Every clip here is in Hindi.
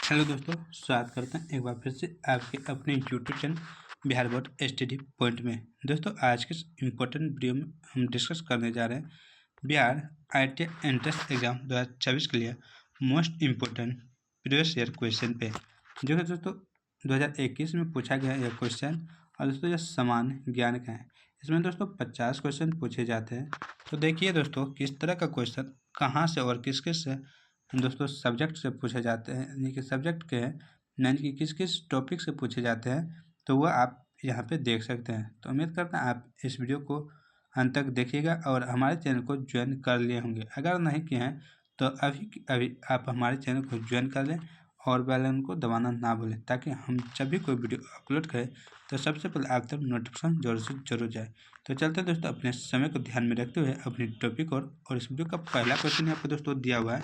हेलो दोस्तों, स्वागत करते हैं एक बार फिर से आपके अपने YouTube channel Bihar board study point में। दोस्तों, आज के इम्पोर्टेंट वीडियो में हम डिस्कस करने जा रहे हैं बिहार IIT एंट्रेंस एग्जाम 2024 के लिए most important previous year question पे, जो कि दोस्तों 2021 में पूछा गया यह क्वेश्चन। और दोस्तों, यह सामान्य ज्ञान का है। इसमें दोस्तों 50 क्वेश्चन पूछे जाते हैं। तो देखिए दोस्तों, किस तरह का क्वेश्चन कहाँ से और किस किस दोस्तों सब्जेक्ट से पूछे जाते हैं, यानी कि सब्जेक्ट के यानी कि किस किस टॉपिक से पूछे जाते हैं, तो वह आप यहाँ पे देख सकते हैं। तो उम्मीद करता हैं आप इस वीडियो को अंत तक देखिएगा और हमारे चैनल को ज्वाइन कर लिए होंगे। अगर नहीं किए हैं तो अभी आप हमारे चैनल को ज्वाइन कर लें और बेल आइकन को दबाना ना भूलें, ताकि हम जब भी कोई वीडियो अपलोड करें तो सबसे पहले आप तक नोटिफिकेशन जरूर से जरूर जाए। तो चलते हैं दोस्तों, अपने समय को ध्यान में रखते हुए अपनी टॉपिक और इस वीडियो का पहला क्वेश्चन यहाँ पर दोस्तों दिया हुआ है।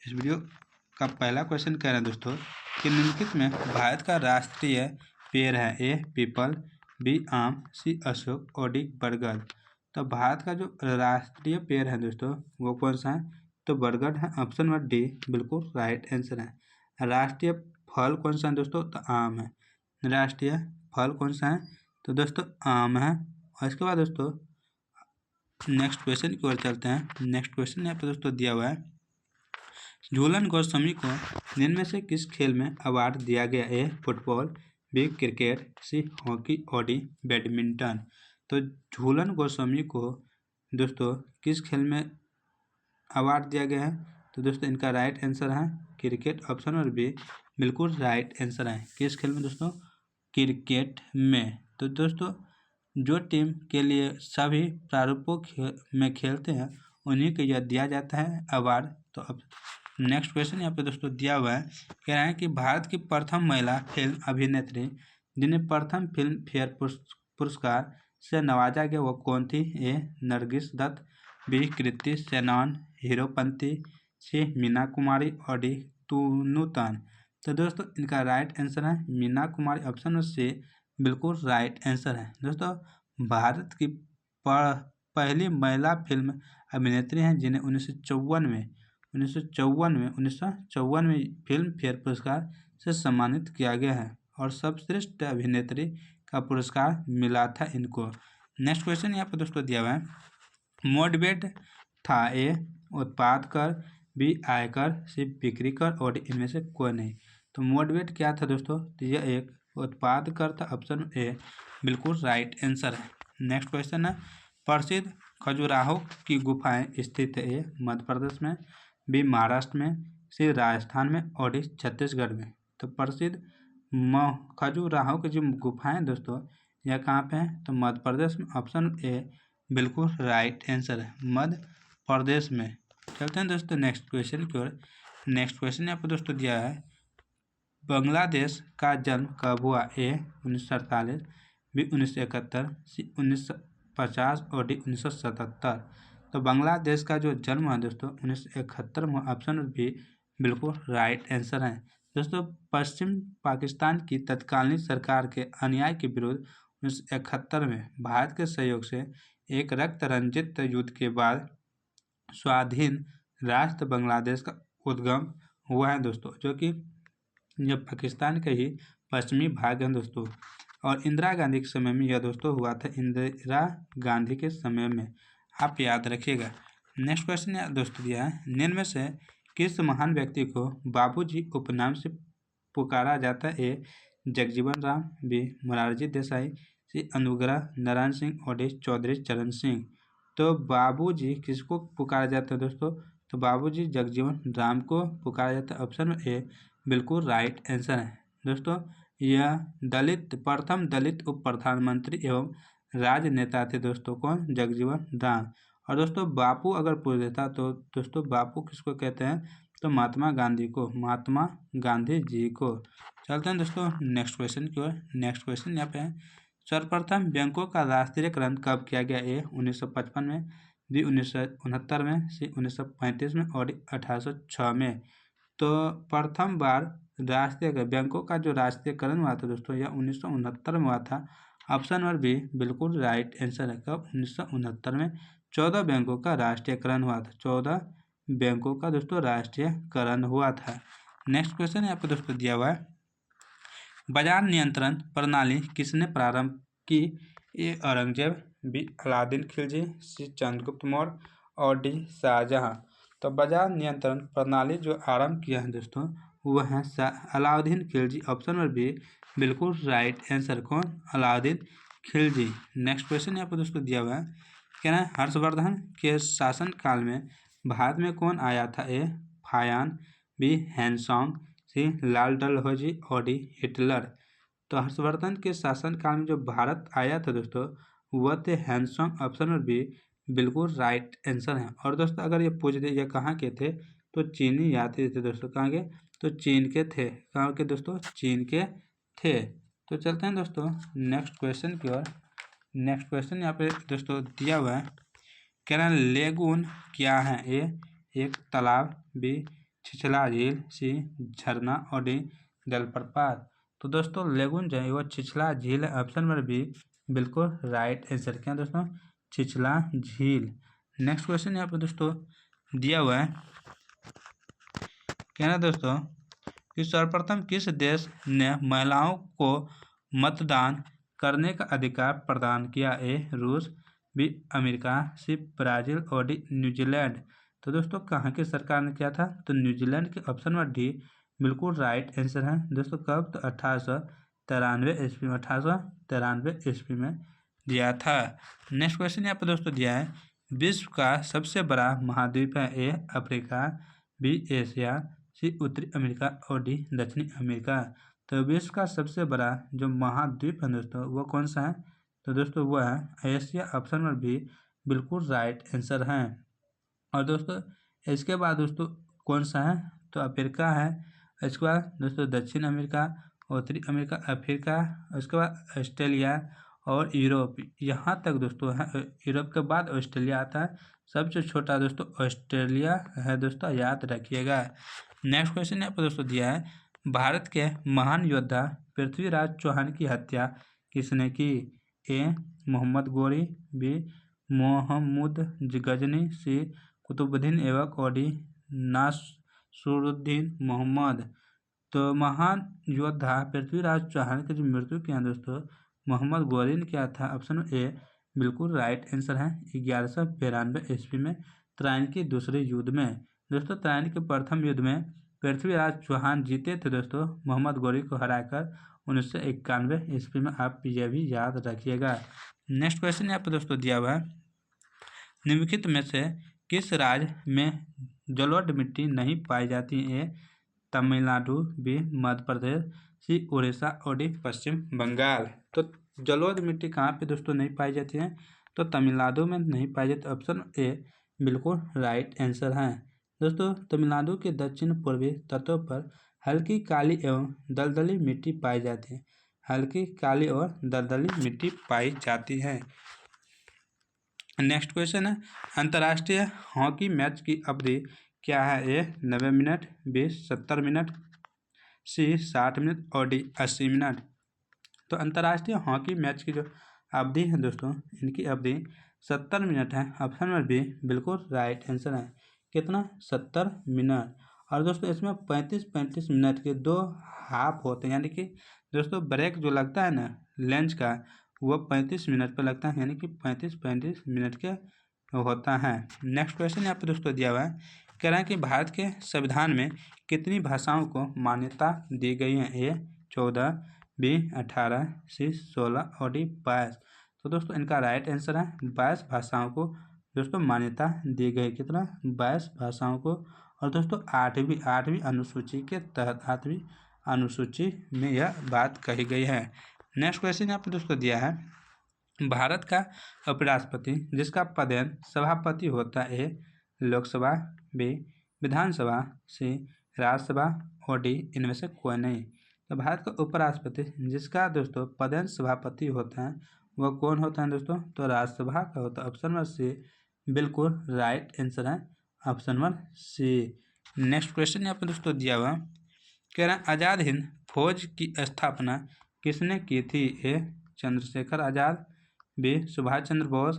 इस वीडियो का पहला क्वेश्चन कह रहे हैं दोस्तों कि निम्नलिखित में भारत का राष्ट्रीय पेड़ है। ए पीपल, बी आम, सी अशोक और डी बरगद। तो भारत का जो राष्ट्रीय पेड़ है दोस्तों वो कौन सा है? तो बरगद है। ऑप्शन नंबर डी बिल्कुल राइट आंसर है। राष्ट्रीय फल कौन सा है दोस्तों? तो आम है। राष्ट्रीय फल कौन सा है? तो दोस्तों आम है। और इसके बाद दोस्तों नेक्स्ट क्वेश्चन की ओर चलते हैं। नेक्स्ट क्वेश्चन यहाँ पर दोस्तों दिया हुआ है, झूलन गोस्वामी को निम्न में से किस खेल में अवार्ड दिया गया? A football, B cricket, C hockey और डी बैडमिंटन। तो झूलन गोस्वामी को दोस्तों किस खेल में अवार्ड दिया गया है? तो दोस्तों इनका राइट आंसर है क्रिकेट। ऑप्शन और बी बिल्कुल राइट आंसर है। किस खेल में दोस्तों? क्रिकेट में। तो दोस्तों जो टीम के लिए सभी प्रारूपों में खेलते हैं उन्हीं को यह दिया जाता है अवार्ड। तो अब नेक्स्ट क्वेश्चन यहाँ पे दोस्तों दिया हुआ है, कह रहा है कि भारत की प्रथम महिला फिल्म अभिनेत्री जिन्हें प्रथम फिल्म फेयर पुरस्कार से नवाजा गया वो कौन थी? ए नरगिस दत्त, बी कृति सेनान, हीरोपंती, सी मीना कुमारी और डी तूनुतन। तो दोस्तों इनका राइट आंसर है मीना कुमारी। ऑप्शन से बिल्कुल राइट आंसर है। दोस्तों भारत की पहली महिला फिल्म अभिनेत्री हैं जिन्हें 1954 में फिल्म फेयर पुरस्कार से सम्मानित किया गया है और सर्वश्रेष्ठ अभिनेत्री का पुरस्कार मिला था इनको। नेक्स्ट क्वेश्चन यहाँ पर दोस्तों दिया हुआ है, मोडवेट था। ए उत्पाद कर, बी आयकर, सी बिक्री कर और इनमें से कोई नहीं। तो मोडवेट क्या था दोस्तों? तो यह एक उत्पाद कर था। ऑप्शन ए बिल्कुल राइट आंसर है। नेक्स्ट क्वेश्चन है, प्रसिद्ध खजुराहो की गुफाएं स्थित है? ए मध्य प्रदेश में, बी महाराष्ट्र में, सी राजस्थान में और डी छत्तीसगढ़ में। तो प्रसिद्ध खजुराहो की जो गुफाएं दोस्तों यह कहाँ पे हैं? तो मध्य प्रदेश में। ऑप्शन ए बिल्कुल राइट आंसर है, मध्य प्रदेश में। चलते हैं दोस्तों नेक्स्ट क्वेश्चन की ओर। नेक्स्ट क्वेश्चन यहाँ पर दोस्तों दिया है, बांग्लादेश का जन्म कब हुआ? ए 1948, बी 1971, सी 1950 और डी 1977। तो बांग्लादेश का जो जन्म है दोस्तों 1971 में। ऑप्शन बी बिल्कुल राइट आंसर है। दोस्तों पश्चिम पाकिस्तान की तत्कालीन सरकार के अन्याय के विरुद्ध 1971 में भारत के सहयोग से एक रक्त रंजित युद्ध के बाद स्वाधीन राष्ट्र बांग्लादेश का उद्गम हुआ है दोस्तों, जो कि यह पाकिस्तान के ही पश्चिमी भाग है दोस्तों। और इंदिरा गांधी के समय में यह दोस्तों हुआ था, इंदिरा गांधी के समय में, आप याद रखिएगा। नेक्स्ट क्वेश्चन दोस्तों दिया है, निम्न में से किस महान व्यक्ति को बाबूजी उपनाम से पुकारा जाता है? ए जगजीवन राम, बी मोरारजी देसाई, सी अनुग्रह नारायण सिंह और डी चौधरी चरण सिंह। तो बाबूजी किसको पुकारा जाता है दोस्तों? तो बाबूजी जगजीवन राम को पुकारा जाता है। ऑप्शन में ए बिल्कुल राइट आंसर है। दोस्तों यह प्रथम दलित उप प्रधानमंत्री एवं राजनेता थे दोस्तों। कौन? जगजीवन राम। और दोस्तों बापू अगर पूछ देता तो दोस्तों बापू किसको कहते हैं? तो महात्मा गांधी को, महात्मा गांधी जी को। चलते हैं दोस्तों नेक्स्ट क्वेश्चन की ओर। नेक्स्ट क्वेश्चन यहाँ पे है, सर्वप्रथम बैंकों का राष्ट्रीयकरण कब किया गया? ए 1955 में, बी 1969 में, सी 1935 में और डी 1806 में। तो प्रथम बार राष्ट्रीय बैंकों का जो राष्ट्रीयकरण हुआ था दोस्तों यह 1969 में हुआ था। ऑप्शन नंबर बी बिल्कुल राइट आंसर है। कब? 1969 में 14 बैंकों का राष्ट्रीयकरण हुआ था। 14 बैंकों का दोस्तों राष्ट्रीयकरण हुआ था। नेक्स्ट क्वेश्चन यहाँ पर दोस्तों दिया हुआ है, बाजार नियंत्रण प्रणाली किसने प्रारंभ की? ए औरंगजेब, बी अलाउद्दीन खिलजी, सी चंद्रगुप्त मौर्य और डी शाहजहां। तो बाजार नियंत्रण प्रणाली जो आरंभ किया है दोस्तों वह है Alauddin Khilji. Option number B बिल्कुल राइट आंसर। कौन? अलाउद्दीन खिलजी। नेक्स्ट क्वेश्चन यहाँ पर दोस्तों दिया हुआ है, कहना है हर्षवर्धन के शासनकाल में भारत में कौन आया था? ए फायान, बी हैंसोंग, सी लाल डलहौजी और डी हिटलर। तो हर्षवर्धन के शासनकाल में जो भारत आया था दोस्तों वह थे हैंसोंग। ऑप्शन नंबर बी बिल्कुल राइट आंसर है। और दोस्तों अगर ये पूछ दे ये कहाँ के थे तो चीनी यात्री थे दोस्तों। कहाँ के? तो चीन के थे। कहाँ के दोस्तों? चीन के थे। तो चलते हैं दोस्तों नेक्स्ट क्वेश्चन की ओर। नेक्स्ट क्वेश्चन यहाँ पे दोस्तों दिया हुआ है, कह रहा है लेगून क्या है? ए एक तालाब, बी छिछला झील, सी झरना और डी जलप्रपात। तो दोस्तों लेगून जो है वो छिछला झील है। ऑप्शन नंबर बी बिल्कुल राइट आंसर। क्या दोस्तों? छिछला झील। नेक्स्ट क्वेश्चन यहाँ पे दोस्तों दिया हुआ है, कहना दोस्तों कि सर्वप्रथम किस देश ने महिलाओं को मतदान करने का अधिकार प्रदान किया? ए रूस, बी अमेरिका, सी ब्राज़ील और डी न्यूजीलैंड। तो दोस्तों कहाँ की सरकार ने किया था? तो न्यूजीलैंड के। ऑप्शन नंबर डी बिल्कुल राइट आंसर है दोस्तों। कब? तो 1893 ईस्वी में। 1893 ईस्वी में दिया था। नेक्स्ट क्वेश्चन यहाँ पर दोस्तों दिया है, विश्व का सबसे बड़ा महाद्वीप है? ए अफ्रीका, बी एशिया, सी उत्तरी अमेरिका और डी दक्षिणी अमेरिका। तो विश्व का सबसे बड़ा जो महाद्वीप है दोस्तों वो कौन सा है? तो दोस्तों वो है एशिया। ऑप्शन नंबर बी बिल्कुल राइट आंसर है। और दोस्तों इसके बाद दोस्तों कौन सा है? तो अफ्रीका है। इसके बाद दोस्तों दक्षिण अमेरिका, उत्तरी अमेरिका, अफ्रीका, उसके बाद ऑस्ट्रेलिया और यूरोप। यहाँ तक दोस्तों है। यूरोप के बाद ऑस्ट्रेलिया आता है। सबसे छोटा दोस्तों ऑस्ट्रेलिया है दोस्तों, याद रखिएगा। नेक्स्ट क्वेश्चन यहाँ पर दोस्तों दिया है, भारत के महान योद्धा पृथ्वीराज चौहान की हत्या किसने की? ए मोहम्मद गोरी, बी मोहम्मद गजनी, सी कुतुबुद्दीन ऐबक और डी नासरुद्दीन मोहम्मद। तो महान योद्धा पृथ्वीराज चौहान की जो मृत्यु किया दोस्तों मोहम्मद गोरी ने किया था। ऑप्शन ए बिल्कुल राइट आंसर है। 1192 ईस्वी में तराइन के दूसरे युद्ध में। दोस्तों तराइन के प्रथम युद्ध में पृथ्वीराज चौहान जीते थे दोस्तों मोहम्मद गोरी को हराकर 1991 ईस्वी में। आप यह भी याद रखिएगा। नेक्स्ट क्वेश्चन यहाँ पर दोस्तों दिया हुआ है, निम्नलिखित में से किस राज्य में जलोढ़ मिट्टी नहीं पाई जाती? ए तमिलनाडु, बी मध्य प्रदेश, सी उड़ीसा और डी पश्चिम बंगाल। तो जलोढ़ मिट्टी कहाँ पे दोस्तों नहीं पाई जाती है? तो तमिलनाडु में नहीं पाई जाती। ऑप्शन ए बिल्कुल राइट आंसर है। दोस्तों तमिलनाडु के दक्षिण पूर्वी तटों पर हल्की काली एवं दलदली मिट्टी पाई जाती है। हल्की काली और दलदली मिट्टी पाई जाती है। नेक्स्ट क्वेश्चन है, अंतर्राष्ट्रीय हॉकी मैच की अवधि क्या है? ए 90 मिनट, बी 70 मिनट, सी 60 मिनट और डी 80 मिनट। तो अंतर्राष्ट्रीय हॉकी मैच की जो अवधि है दोस्तों इनकी अवधि 70 मिनट है। ऑप्शन नंबर बी बिल्कुल राइट आंसर है। कितना? 70 मिनट। और दोस्तों इसमें 35-35 मिनट के दो हाफ होते हैं, यानी कि दोस्तों ब्रेक जो लगता है ना लंच का वो 35 मिनट पर लगता है, यानी कि 35-35 मिनट के होता है। नेक्स्ट क्वेश्चन यहाँ पर दोस्तों दिया हुआ है, कह रहा है कि भारत के संविधान में कितनी भाषाओं को मान्यता दी गई है? ए 14, बी 18, सी 16 और डी 22। तो दोस्तों इनका राइट आंसर है 22 भाषाओं को दोस्तों मान्यता दी गई। कितना? 22 भाषाओं को। और दोस्तों आठवीं अनुसूची के तहत 8वीं अनुसूची में यह बात कही गई है। नेक्स्ट क्वेश्चन यहाँ पर दोस्तों दिया है, भारत का उपराष्ट्रपति जिसका पदेन सभापति होता है? लोकसभा, बी विधानसभा, सी राज्यसभा और डी इनमें से कोई नहीं। तो भारत का उपराष्ट्रपति जिसका दोस्तों पदेन सभापति होता है वह कौन होता है दोस्तों? तो राज्यसभा का होता है। ऑप्शन नंबर सी बिल्कुल राइट आंसर है। Option number C. Next question यहाँ पर दोस्तों दिया हुआ, कह रहा है आज़ाद हिंद फौज की स्थापना किसने की थी? ए चंद्रशेखर आज़ाद, बी सुभाष चंद्र बोस,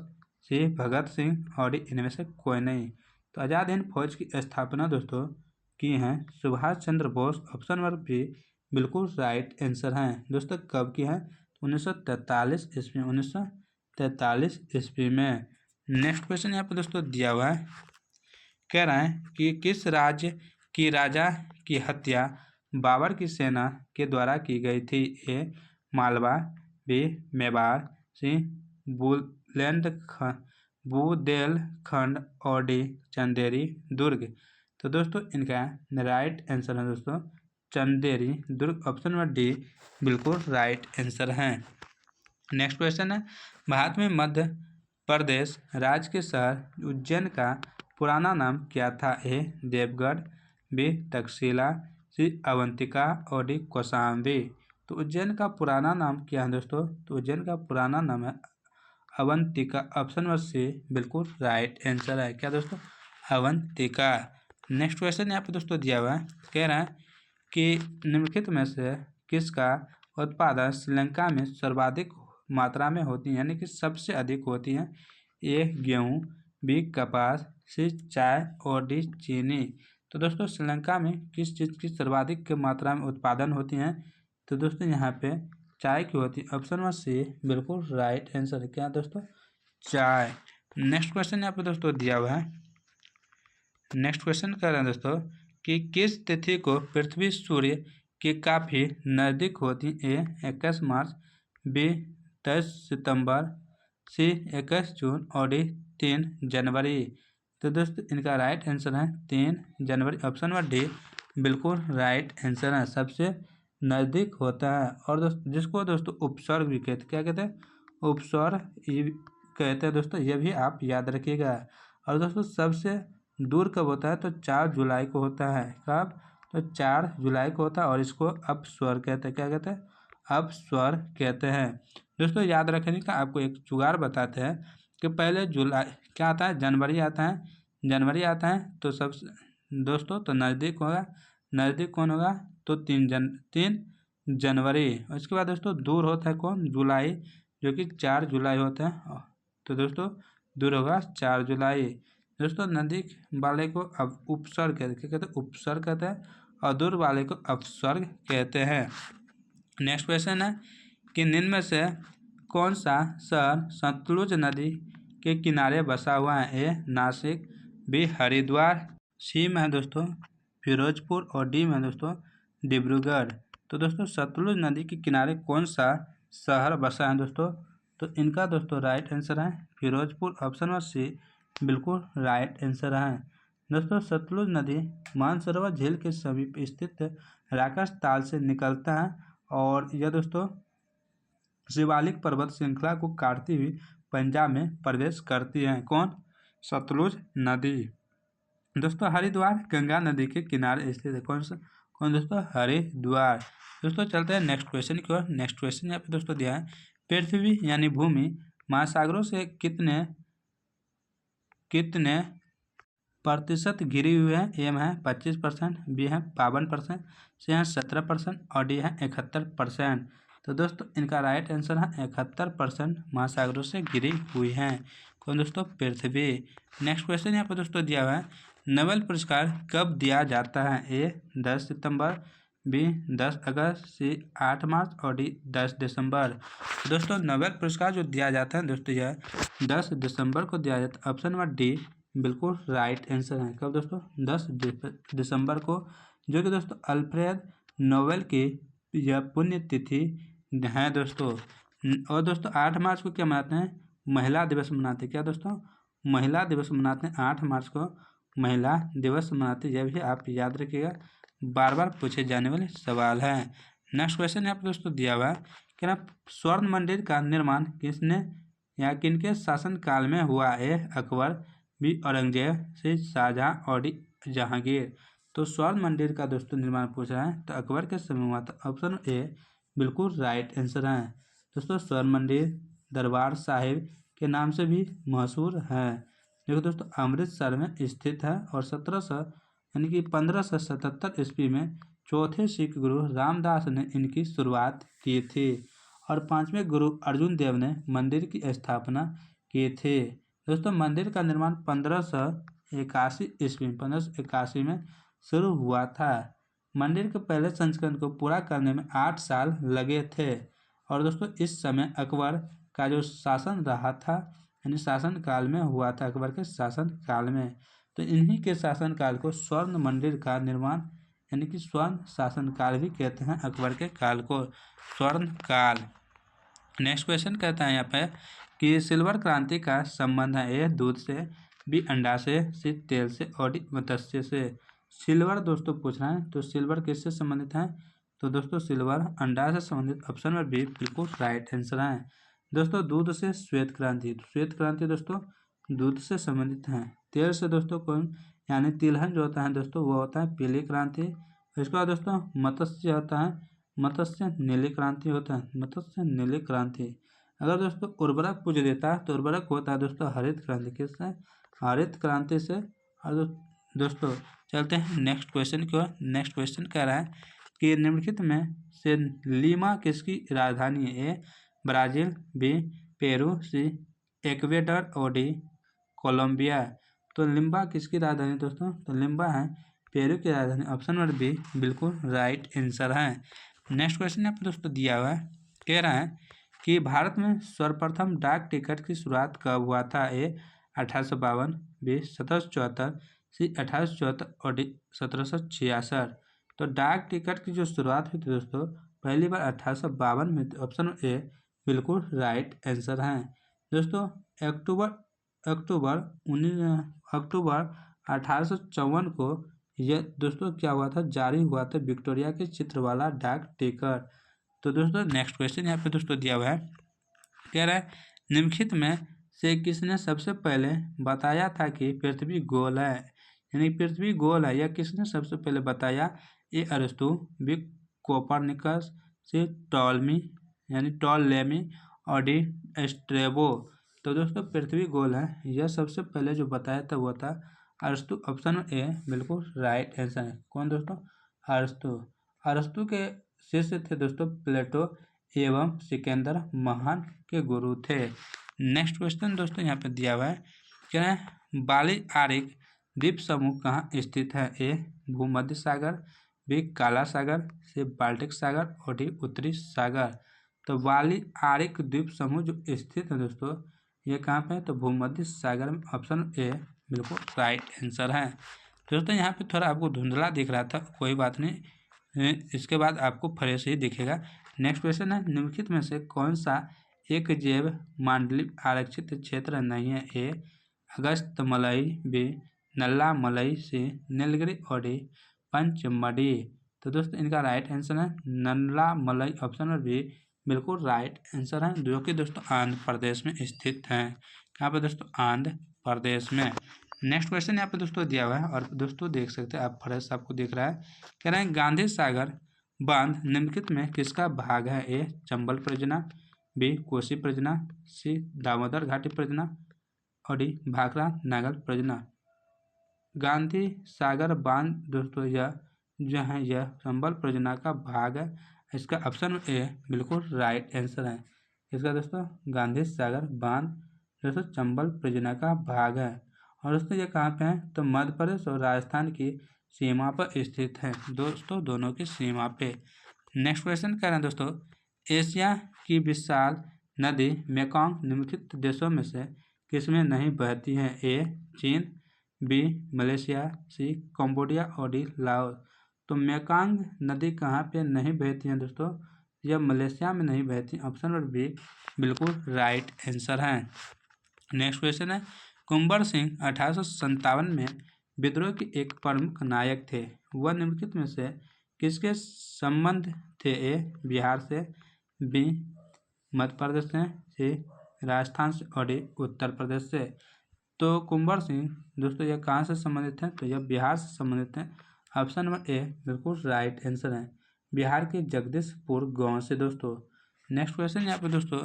सी भगत सिंह और डी इनमें से कोई नहीं। तो आज़ाद हिंद फौज की स्थापना दोस्तों की हैं? Subhash Chandra Bose. Option number B बिल्कुल राइट आंसर है। दोस्तों कब की है? 1943 ईस्वी, 1943 ईस्वी में। नेक्स्ट क्वेश्चन यहाँ पर दोस्तों दिया हुआ है, कह रहा है कि किस राज्य की राजा की हत्या बाबर की सेना के द्वारा की गई थी? ए मालवा, बी मेवाड़, सी बुंदेलखंड और डी चंदेरी दुर्ग। तो दोस्तों इनका राइट आंसर है दोस्तों चंदेरी दुर्ग। ऑप्शन नंबर डी बिल्कुल राइट आंसर है। नेक्स्ट क्वेश्चन है, भारत में मध्य प्रदेश राज्य के शहर उज्जैन का पुराना नाम क्या था? ए देवगढ़, बी तक्षशिला, सी अवंतिका और डी कौशाम्बी। तो उज्जैन का पुराना नाम क्या है दोस्तों? तो उज्जैन का पुराना नाम है अवंतिका। ऑप्शन नंबर सी बिल्कुल राइट आंसर है। क्या दोस्तों? अवंतिका। नेक्स्ट क्वेश्चन यहाँ पे दोस्तों दिया हुआ है, कह रहा है कि निम्नलिखित में से किसका उत्पादन श्रीलंका में सर्वाधिक मात्रा में होती है, यानी कि सबसे अधिक होती है? ए गेहूँ, बी कपास, सी चाय और डी चीनी। तो दोस्तों श्रीलंका में किस चीज़ की सर्वाधिक मात्रा में उत्पादन होती है? तो दोस्तों यहाँ पे चाय की होती है। ऑप्शन नंबर सी बिल्कुल राइट आंसर है। क्या दोस्तों? चाय। नेक्स्ट क्वेश्चन यहाँ पे दोस्तों दिया हुआ है, नेक्स्ट क्वेश्चन कर रहे हैं दोस्तों कि किस तिथि को पृथ्वी सूर्य के काफ़ी नज़दीक होती है? ए 21 मार्च, बी 23 सितंबर, सी 21 जून और डी 3 जनवरी। तो दोस्तों इनका राइट आंसर है 3 जनवरी। ऑप्शन नंबर डी बिल्कुल राइट आंसर है, सबसे नज़दीक होता है। और दोस्तों जिसको दोस्तों उपसर्ग भी कहते, क्या कहते हैं? उपसर्ग कहते हैं दोस्तों, ये भी आप याद रखिएगा। और दोस्तों सबसे दूर कब होता है? तो 4 जुलाई को होता है। कब? तो 4 जुलाई को होता है और इसको अपस्वर कहते हैं। क्या कहते हैं? अपस्वर कहते हैं। दोस्तों याद रखने का आपको एक जुगाड़ बताते हैं कि पहले जुलाई क्या आता है? जनवरी आता है। जनवरी आता है तो सबसे दोस्तों तो नज़दीक होगा, नज़दीक कौन होगा? तो 3 जनवरी। उसके बाद दोस्तों दूर होता है कौन? जुलाई, जो कि 4 जुलाई होता है। तो दोस्तों दूर होगा 4 जुलाई। दोस्तों नज़दीक वाले को अब उपसर्ग कहते हैं, उपसर्ग कहते हैं, और दूर वाले को अपसर्ग कहते हैं। नेक्स्ट क्वेश्चन है कि निम्न में से कौन सा शहर सतलुज नदी के किनारे बसा हुआ है? ए नासिक, बी हरिद्वार, सी में है दोस्तों फिरोजपुर और डी में है दोस्तों डिब्रूगढ़। तो दोस्तों सतलुज नदी के किनारे कौन सा शहर बसा है दोस्तों? तो इनका दोस्तों राइट आंसर है फिरोजपुर। ऑप्शन नंबर सी बिल्कुल राइट आंसर है। दोस्तों सतलुज नदी मानसरोवर झील के समीप स्थित राकस ताल से निकलता है और यह दोस्तों शिवालिक पर्वत श्रृंखला को काटती हुई पंजाब में प्रवेश करती है। कौन? सतलुज नदी। दोस्तों हरिद्वार गंगा नदी के किनारे स्थित है। कौन दोस्तों? हरिद्वार। दोस्तों चलते हैं नेक्स्ट क्वेश्चन की ओर। नेक्स्ट क्वेश्चन यहाँ पे दोस्तों दिया है, पृथ्वी यानी भूमि महासागरों से कितने प्रतिशत घिरी हुई है? एम है 25%, बी है 52%, सी है 17% और डी है 71%। तो दोस्तों इनका राइट आंसर है 71% महासागरों से घिरी हुई है। कौन दोस्तों? पृथ्वी। नेक्स्ट क्वेश्चन यहाँ पर दोस्तों दिया हुआ है, नोबेल पुरस्कार कब दिया जाता है? ए 10 सितंबर, बी 10 अगस्त, सी 8 मार्च और डी 10 दिसंबर। दोस्तों नोबेल पुरस्कार जो दिया जाता है दोस्तों यह 10 दिसंबर को दिया जाता है। ऑप्शन नंबर डी बिल्कुल राइट आंसर है। कब दोस्तों? 10 दिसंबर को, जो कि दोस्तों अल्फ्रेड नोबेल की यह पुण्यतिथि है दोस्तों। और दोस्तों 8 मार्च को क्या मनाते हैं? महिला दिवस मनाते हैं। क्या दोस्तों? महिला दिवस मनाते हैं। 8 मार्च को महिला दिवस मनाते हैं। यह भी आप याद रखिएगा, बार बार पूछे जाने वाले सवाल है। नेक्स्ट क्वेश्चन यहाँ पर दोस्तों दिया हुआ है कि ना स्वर्ण मंदिर का निर्माण किसने या किनके शासन काल में हुआ? ए अकबर, बी औरंगजेब, सी शाहजहाँ और डी जहांगीर। तो स्वर्ण मंदिर का दोस्तों निर्माण पूछ रहा है तो अकबर के समय हुआ था। ऑप्शन ए बिल्कुल राइट आंसर है। दोस्तों स्वर्ण मंदिर दरबार साहिब के नाम से भी मशहूर है, जो दोस्तों अमृतसर में स्थित है और 1577 ईस्वी में चौथे सिख गुरु रामदास ने इनकी शुरुआत की थी और 5वें गुरु अर्जुन देव ने मंदिर की स्थापना की थी। दोस्तों मंदिर का निर्माण 1581 ईस्वी में शुरू हुआ था। मंदिर के पहले संस्करण को पूरा करने में 8 साल लगे थे। और दोस्तों इस समय अकबर का जो शासन रहा था, यानी शासनकाल में हुआ था, अकबर के शासनकाल में। तो इन्हीं के शासनकाल को स्वर्ण मंदिर का निर्माण यानी कि स्वर्ण शासनकाल भी कहते हैं, अकबर के काल को स्वर्ण काल। नेक्स्ट क्वेश्चन कहता है यहाँ पे कि सिल्वर क्रांति का संबंध है ए दूध से, बी अंडा से, सी तेल से और डी मत्स्य से। सिल्वर दोस्तों पूछ रहे हैं, तो सिल्वर किससे संबंधित है? तो दोस्तों सिल्वर अंडा से संबंधित, ऑप्शन नंबर बी बिल्कुल राइट आंसर है। दोस्तों दूध से श्वेत क्रांति, श्वेत क्रांति दोस्तों दूध से संबंधित है। तेल से दोस्तों कौन, यानी तिलहन जो होता है दोस्तों वो होता है पीली क्रांति। इसके बाद दोस्तों मत्स्य होता है, मत्स्य नीली क्रांति होता है, मत्स्य नीली क्रांति। अगर दोस्तों उर्वरक पूछ देता है तो उर्वरक होता है दोस्तों हरित क्रांति, किससे? हरित क्रांति से। और दोस्तों चलते हैं नेक्स्ट क्वेश्चन की ओर। नेक्स्ट क्वेश्चन कह रहा है कि निम्नलिखित में से लीमा किसकी राजधानी है? A Brazil, B Peru, C Ecuador और डी कोलंबिया। तो लिम्बा किसकी राजधानी दोस्तों? तो लिम्बा है पेरू की राजधानी, ऑप्शन नंबर बी बिल्कुल राइट आंसर है। नेक्स्ट क्वेश्चन यहाँ पर दोस्तों दिया हुआ है, कह रहा है कि भारत में सर्वप्रथम डाक टिकट की शुरुआत कब हुआ था? ए 1852, बी 1774, सी 1874 और डी 1766। तो डाक टिकट की जो शुरुआत हुई थी दोस्तों पहली बार 1852 में, ऑप्शन ए बिल्कुल राइट आंसर है। दोस्तों अक्टूबर 1854 को यह दोस्तों क्या हुआ था, जारी हुआ था विक्टोरिया के चित्र वाला डाक टिकट। तो दोस्तों नेक्स्ट क्वेश्चन यहाँ पे दोस्तों दिया हुआ है, कह रहा है निम्नलिखित में से किसने सबसे पहले बताया था कि पृथ्वी गोल है? यानी पृथ्वी गोल है, यह किसने सबसे पहले बताया? ए अरस्तु, बी कोपरनिकस, सी टॉलमी यानी टॉलमी और डी स्ट्रेबो। तो दोस्तों पृथ्वी गोल है, यह सबसे पहले जो बताया था वो था अरस्तु, ऑप्शन ए बिल्कुल राइट आंसर है। कौन दोस्तों? अरस्तु। अरस्तु के शिष्य थे दोस्तों प्लेटो एवं सिकंदर महान के गुरु थे। नेक्स्ट क्वेश्चन दोस्तों यहाँ पे दिया हुआ है, क्या है बाली आरिक द्वीप समूह कहाँ स्थित है? ए भूमध्य सागर, बी काला सागर, सी बाल्टिक सागर और डी उत्तरी सागर। तो बाली आरिक द्वीप समूह जो स्थित है दोस्तों ये कहाँ पे है? तो भूमध्य सागर में, ऑप्शन ए बिल्कुल राइट आंसर है। दोस्तों यहाँ पे थोड़ा आपको धुंधला दिख रहा था, कोई बात नहीं, इसके बाद आपको फ्रेश ही दिखेगा। नेक्स्ट क्वेश्चन है निम्नलिखित में से कौन सा एक जैव मांडलिक आरक्षित क्षेत्र नहीं है? ए अगस्त मलई, बी नल्ला मलई, सी नीलगिरी और डी पंचमढ़ी। तो दोस्तों इनका राइट आंसर है नल्ला मलई, ऑप्शन नंबर बी बिल्कुल राइट आंसर है, जो कि दोस्तों आंध्र प्रदेश में स्थित है। कहाँ पे दोस्तों? आंध्र प्रदेश में। नेक्स्ट क्वेश्चन यहाँ पे दोस्तों दिया हुआ है और दोस्तों देख सकते हैं आप, फ्रेश आपको दिख रहा है, कह रहे हैं गांधी सागर बांध निम्नलिखित में किसका भाग है? ए चंबल परियोजना, बी कोसी परियोजना, सी दामोदर घाटी परियोजना और डी भाखड़ा नागल परियोजना। गांधी सागर बांध दोस्तों यह जो है यह चंबल परियोजना का भाग है, इसका ऑप्शन ए बिल्कुल राइट आंसर है। इसका दोस्तों गांधी सागर बांध दोस्तों चंबल परियोजना का भाग है। और दोस्तों ये कहाँ पे है? तो मध्य प्रदेश और राजस्थान की सीमा पर स्थित है दोस्तों, दोनों की सीमा पे। नेक्स्ट क्वेश्चन कह रहे हैं दोस्तों एशिया की विशाल नदी मेकॉन्ग निम्नलिखित देशों में से किसमें नहीं बहती है? ए चीन, बी मलेशिया, सी कंबोडिया और डी लाओस। तो मेकॉन्ग नदी कहाँ पे नहीं बहती है दोस्तों? यह मलेशिया में नहीं बहती, ऑप्शन नंबर बी बिल्कुल राइट आंसर है। नेक्स्ट क्वेश्चन है कुंवर सिंह 1857 में विद्रोह के एक प्रमुख नायक थे, वह निम्नलिखित में से किसके संबंध थे? ए बिहार से, बी मध्य प्रदेश से, सी राजस्थान से और डी उत्तर प्रदेश से। तो कुंवर सिंह दोस्तों यह कहाँ से संबंधित हैं? तो यह बिहार से संबंधित हैं, ऑप्शन नंबर ए बिल्कुल राइट आंसर है, बिहार के जगदीशपुर गांव से दोस्तों। नेक्स्ट क्वेश्चन यहाँ पे दोस्तों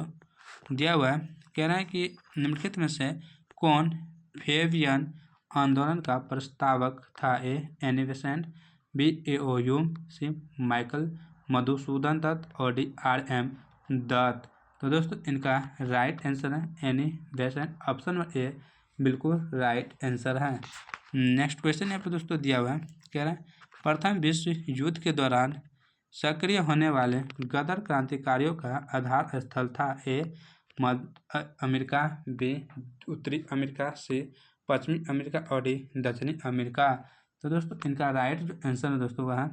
दिया हुआ है, कह रहा है कि निम्नलिखित में से कौन फेबियन आंदोलन का प्रस्तावक था? A Annie Besant, B A O. Hume, C Michael Madhusudan Dutt और डी R.M. दत्त। तो दोस्तों इनका राइट आंसर है Annie Besant, option number A बिल्कुल राइट आंसर है। नेक्स्ट क्वेश्चन यहाँ पे दोस्तों दिया हुआ है, कह रहे हैं प्रथम विश्व युद्ध के दौरान सक्रिय होने वाले गदर क्रांतिकारियों का आधार स्थल था। ए मध्य अमेरिका, बी उत्तरी अमेरिका, सी पश्चिमी अमेरिका और डी दक्षिणी अमेरिका। तो दोस्तों इनका राइट जो आंसर है दोस्तों वह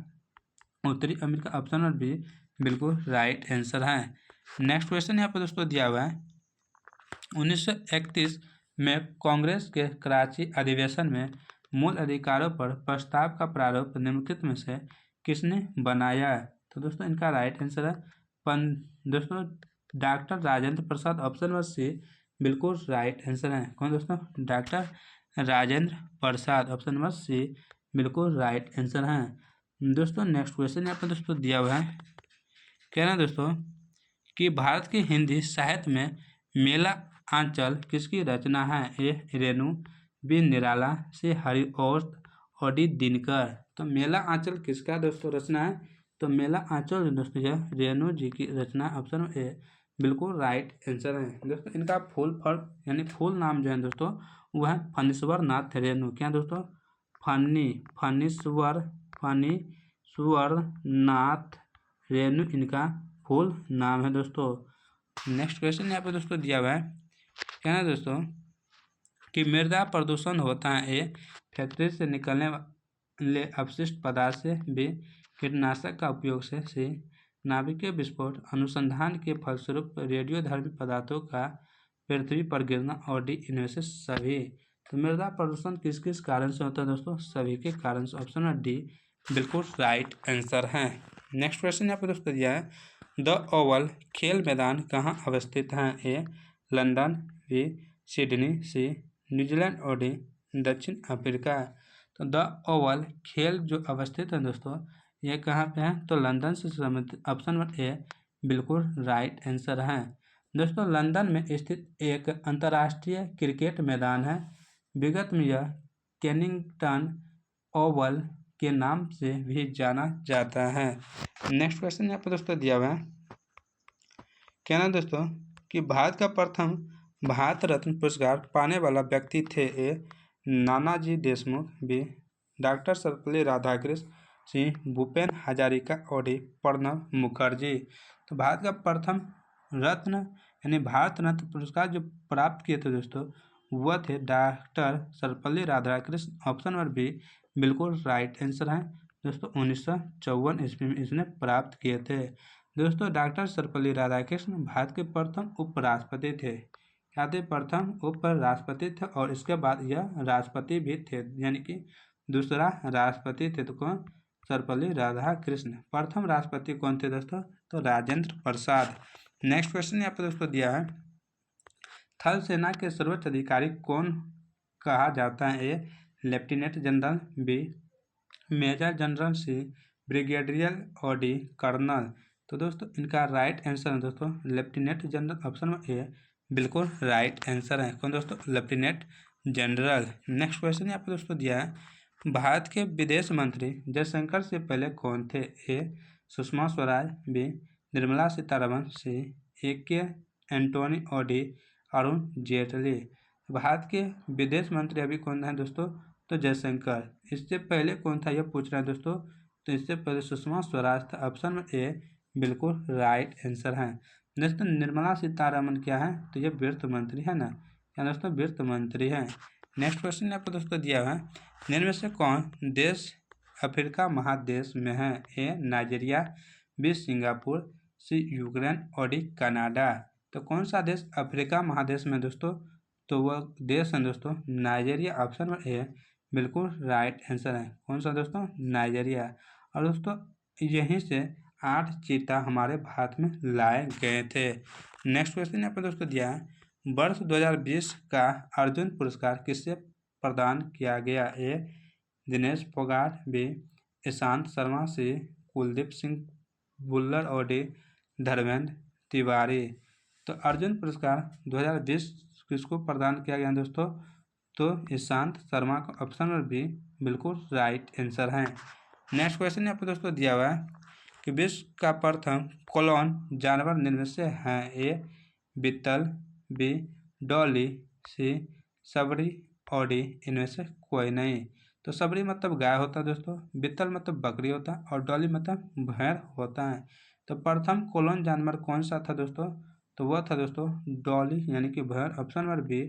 उत्तरी अमेरिका, ऑप्शन नंबर बी बिल्कुल राइट आंसर है। नेक्स्ट क्वेश्चन यहाँ पर दोस्तों दिया हुआ है 1931 में कांग्रेस के कराची अधिवेशन में मूल अधिकारों पर प्रस्ताव का प्रारूप निम्नलिखित में से किसने बनाया? तो दोस्तों इनका राइट आंसर है दोस्तों doctor Rajendra Prasad, option number C बिल्कुल राइट आंसर है। कौन दोस्तों? Doctor Rajendra Prasad, option number C बिल्कुल राइट आंसर है। दोस्तों नेक्स्ट क्वेश्चन यहाँ पर दोस्तों दिया हुआ है, कहना दोस्तों कि भारत की हिंदी साहित्य में मेला आंचल किसकी रचना है? ए रेणु, बी निराला, सी हरिऔध और डी दिनकर। तो मेला आंचल किसका दोस्तों रचना है? तो मेला आंचल दोस्तों यह रेणु जी की रचना, ऑप्शन ए बिल्कुल राइट आंसर है। दोस्तों इनका फुल फॉर्म यानी फुल नाम जो है दोस्तों वह है फणीश्वर नाथ रेणु। क्या दोस्तों? फणीश्वर नाथ रेणु इनका फुल नाम है दोस्तों। नेक्स्ट क्वेश्चन यहाँ पे दोस्तों दिया हुआ है, कहना दोस्तों कि मृदा प्रदूषण होता है ए फैक्ट्री से निकलने वाले अपशिष्ट पदार्थ से, बी कीटनाशक का उपयोग से, सी नाभिकीय विस्फोट अनुसंधान के फलस्वरूप रेडियोधर्मी पदार्थों का पृथ्वी पर गिरना और डी इनमें से सभी। तो मृदा प्रदूषण किस किस कारण से होता है दोस्तों? सभी के कारण से, ऑप्शन नंबर डी बिल्कुल राइट आंसर है। नेक्स्ट क्वेश्चन यहाँ पर दोस्तों दिया है द ओवल खेल मैदान कहाँ अवस्थित है? ए लंदन, बी सिडनी, सी न्यूजीलैंड और डी दक्षिण अफ्रीका। तो द ओवल खेल जो अवस्थित है दोस्तों ये कहाँ पे है? तो लंदन से संबंधित, ऑप्शन नंबर ए बिल्कुल राइट आंसर है। दोस्तों लंदन में स्थित एक अंतर्राष्ट्रीय क्रिकेट मैदान है। विगत में यह केनिंगटन ओवल के नाम से भी जाना जाता है। नेक्स्ट क्वेश्चन यहाँ पर दोस्तों दिया हुआ है, कहना दोस्तों कि भारत का प्रथम भारत रत्न पुरस्कार पाने वाला व्यक्ति थे? ए नानाजी देशमुख, बी डॉक्टर सर्वपल्ली राधाकृष्ण, सी भूपेन हजारिका और डी प्रणब मुखर्जी। तो भारत का प्रथम रत्न यानी भारत रत्न पुरस्कार जो प्राप्त किए थे दोस्तों वह थे doctor Sarvepalli Radhakrishnan, option number B बिल्कुल राइट आंसर है। दोस्तों 1954 ईस्वी में इसने प्राप्त किए थे। दोस्तों डॉक्टर सर्वपल्ली राधाकृष्ण भारत के प्रथम उपराष्ट्रपति थे। क्या थे? प्रथम उपराष्ट्रपति थे और इसके बाद यह राष्ट्रपति भी थे, यानी कि दूसरा राष्ट्रपति थे। तो कौन? सर्वपल्ली राधाकृष्ण। प्रथम राष्ट्रपति कौन थे दोस्तों? तो राजेंद्र प्रसाद। नेक्स्ट क्वेश्चन यहाँ पर दोस्तों दिया है थल सेना के सर्वोच्च अधिकारी कौन कहा जाता है? A lieutenant general, B major general, C brigadier और डी कर्नल। तो दोस्तों इनका राइट आंसर है दोस्तों लेफ्टिनेंट जनरल, ऑप्शन में ए बिल्कुल राइट आंसर है। कौन दोस्तों? Lieutenant general. नेक्स्ट क्वेश्चन यहाँ पर दोस्तों दिया है भारत के विदेश मंत्री जयशंकर से पहले कौन थे? ए सुषमा स्वराज, बी निर्मला सीतारमण, सी ए.के. एंटोनी और डी अरुण जेटली। भारत के विदेश मंत्री अभी कौन है दोस्तों? तो जयशंकर। इससे पहले कौन था यह पूछ रहा है दोस्तों, तो इससे पहले सुषमा स्वराज था, ऑप्शन में ए बिल्कुल राइट आंसर है। दोस्तों निर्मला सीतारमण क्या है? तो ये वित्त मंत्री है ना, क्या दोस्तों? वित्त मंत्री है। नेक्स्ट क्वेश्चन यहाँ पर दोस्तों दिया हुआ है निम्न से कौन देश अफ्रीका महादेश में है? ए नाइजीरिया, बी सिंगापुर, सी यूक्रेन और डी कनाडा। तो कौन सा देश अफ्रीका महादेश में दोस्तों? तो वह देश है दोस्तों नाइजीरिया, ऑप्शन में ए बिल्कुल राइट आंसर है। कौन सा दोस्तों? नाइजीरिया। और दोस्तों यहीं से 8 चीता हमारे भारत में लाए गए थे। नेक्स्ट क्वेश्चन यहाँ पर दोस्तों दिया है वर्ष 2020 का अर्जुन पुरस्कार किससे प्रदान किया गया? ए दिनेश फोगाट, बी ईशांत शर्मा, सी कुलदीप सिंह भुल्लर और डी धर्मेंद्र तिवारी। तो अर्जुन पुरस्कार 2020 किसको प्रदान किया गया दोस्तों? तो ईशांत शर्मा को, ऑप्शन नंबर बी बिल्कुल राइट आंसर है। नेक्स्ट क्वेश्चन यहाँ पर दोस्तों दिया हुआ है कि विश्व का प्रथम क्लोन जानवर निम्न से है? ए बीतल, बी डॉली, सी सबरी और डी इनमें से कोई नहीं। तो सबरी मतलब गाय होता है दोस्तों, बित्तल मतलब बकरी होता है और डॉली मतलब भेड़ होता है। तो प्रथम कोलोन जानवर कौन सा था दोस्तों? तो वह था दोस्तों डॉली यानी कि भेड़। ऑप्शन नंबर बी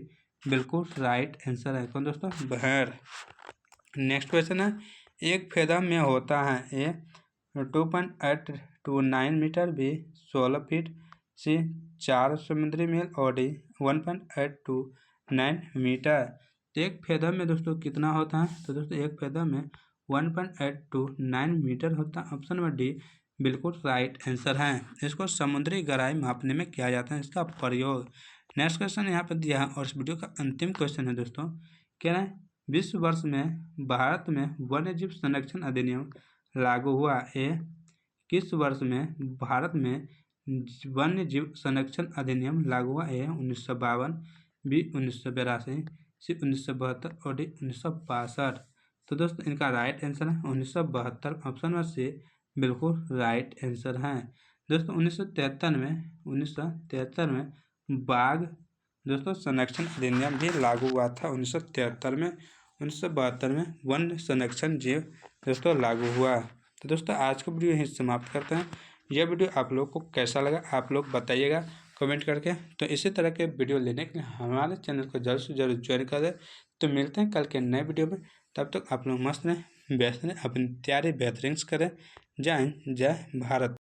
बिल्कुल राइट आंसर है। कौन दोस्तों? भेड़। नेक्स्ट क्वेश्चन है, एक फेदम में होता है ए 2.829 मीटर, बी 16 फीट, सी 4 समुद्री मील और डी 1.829 मीटर। एक फेदम में दोस्तों कितना होता है? तो दोस्तों एक फेदम में 1.829 मीटर होता है। ऑप्शन नंबर डी बिल्कुल राइट आंसर है। इसको समुद्री गहराई मापने में किया जाता है इसका प्रयोग। नेक्स्ट क्वेश्चन यहाँ पर दिया है और इस वीडियो का अंतिम क्वेश्चन है दोस्तों, कह रहे हैं विश्व वर्ष में भारत में वन्यजीव संरक्षण अधिनियम लागू हुआ। ए किस वर्ष में भारत में वन्य जीव संरक्षण अधिनियम लागू हुआ? ए 1952, बी 1982, सी 1972 और डी 1962। तो दोस्तों इनका राइट आंसर है 1972। ऑप्शन नंबर सी बिल्कुल राइट आंसर है। दोस्तों 1973 में बाघ दोस्तों संरक्षण अधिनियम भी लागू हुआ था 1973 में। 1972 में वन संरक्षण जीव दोस्तों लागू हुआ। तो दोस्तों आज का वीडियो यहीं समाप्त करते हैं। यह वीडियो आप लोग को कैसा लगा आप लोग बताइएगा कमेंट करके। तो इसी तरह के वीडियो लेने के लिए हमारे चैनल को जल्द से जल्द ज्वाइन कर दें। तो मिलते हैं कल के नए वीडियो में, तब तक आप लोग मस्त रहें, व्यस्त रहें, अपनी तैयारी बेहतरीन करें। जय हिंद, जय भारत।